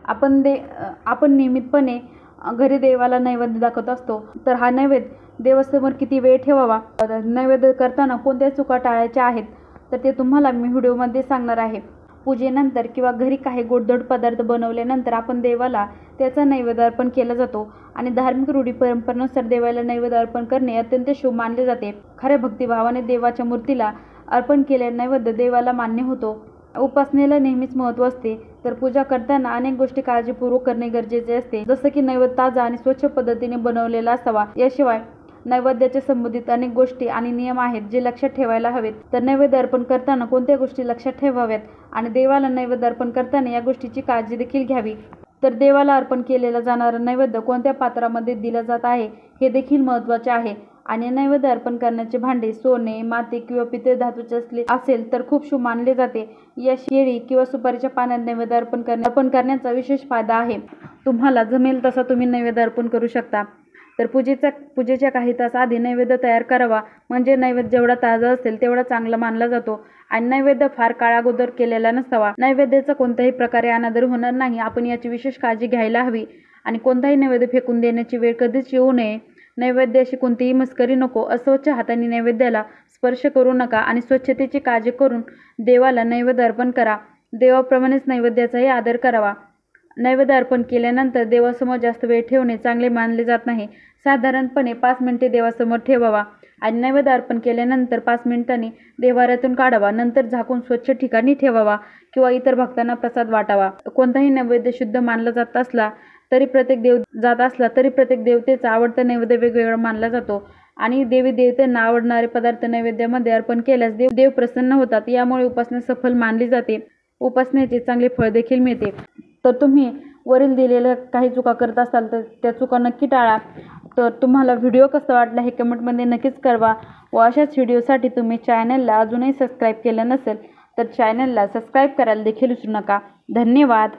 आपण नियमितपणे घरी देवाला नैवेद्य दाखवत असतो, तर हा नैवेद्य देवासमोर किती वेळ ठेवावा, नैवेद्य करताना कोणत्या चुका टाळायच्या आहेत, तर ते तुम्हाला मी व्हिडिओमध्ये सांगणार आहे. पूजेनंतर किंवा घरी काही गोडधोड पदार्थ बनवल्यानंतर आपण देवाला त्याचा नैवेद्य अर्पण केला जातो आणि धार्मिक रूढी परंपरेनुसार देवाला नैवेद्य अर्पण करणे अत्यंत शुभ मानले जाते. खऱ्या भक्तिभावाने देवाच्या मूर्तीला अर्पण केलेला नैवेद्य देवाला मान्य होतो. उपासनेला नेहमीच महत्त्व असते, तर पूजा करताना अनेक गोष्टी काळजीपूर्वक करणे गरजेचे असते, जसं की नैवेद्य ताजा आणि स्वच्छ पद्धतीने बनवलेला असावा. याशिवाय नैवेद्याच्या संबंधित अनेक गोष्टी आणि नियम आहेत जे लक्षात ठेवायला हवेत. तर नैवेद्य अर्पण करताना कोणत्या गोष्टी लक्षात ठेवाव्यात आणि देवाला नैवेद्य अर्पण करताना या गोष्टीची काळजी देखील घ्यावी. तर देवाला अर्पण केलेला जाणारा नैवेद्य कोणत्या पात्रामध्ये दिला जात आहे हे देखील महत्त्वाचे आहे आणि नैवेद्य अर्पण करण्याचे भांडे सोने, माती किंवा पितळ धातूचे असेल तर खूप शुभ मानले जाते. या शेळी किंवा सुपारीच्या पाण्यात नैवेद्य अर्पण करण्याचा विशेष फायदा आहे. तुम्हाला जमेल तसा तुम्ही नैवेद्य अर्पण करू शकता. तर पूजेच्या काही तास आधी नैवेद्य तयार करावा, म्हणजे नैवेद्य जेवढा ताजा असेल तेवढा चांगला मानला जातो आणि नैवेद्य फार काळ अगोदर केलेला नसावा. नैवेद्याचा कोणत्याही प्रकारे अनादर होणार नाही, आपण याची विशेष काळजी घ्यायला हवी आणि कोणताही नैवेद्य फेकून देण्याची वेळ कधीच येऊ नये. नैवेद्याशी कोणतीही मस्करी नको, अस्वच्छ हाताने नैवेद्याला स्पर्श करू नका आणि स्वच्छतेची काळजी करून देवाला नैवेद्य अर्पण करा. देवाप्रमाणेच नैवेद्याचाही आदर करावा. नैवेद्य अर्पण केल्यानंतर देवासमोर जास्त वेळ ठेवणे चांगले मानले जात नाही. साधारणपणे 5 मिनिटे देवासमोर ठेवावा आणि नैवेद्य अर्पण केल्यानंतर 5 मिनिटांनी देव्हाऱ्यातून काढावा. नंतर झाकून स्वच्छ ठिकाणी ठेवावा किंवा इतर भक्तांना प्रसाद वाटावा. कोणताही नैवेद्य शुद्ध मानला जात असला तरी प्रत्येक देवतेचा आवडता नैवेद्य वेगवेगळा मानला जातो आणि देवी देवतांना आवडणारे पदार्थ नैवेद्यामध्ये अर्पण केल्यास देव प्रसन्न होतात. यामुळे उपासना सफल मानली जाते. उपासनेचे चांगले फळ देखील मिळते. तर तुम्ही वरील दिलेल्या काही चुका करत असाल तर त्या चुका नक्की टाळा. तर तुम्हाला व्हिडिओ कसा वाटला हे कमेंटमध्ये नक्कीच कळवा व अशाच व्हिडिओसाठी तुम्ही चॅनलला अजूनही सबस्क्राईब केलं नसेल तर चॅनलला सबस्क्राईब करायला देखील विसरू नका. धन्यवाद.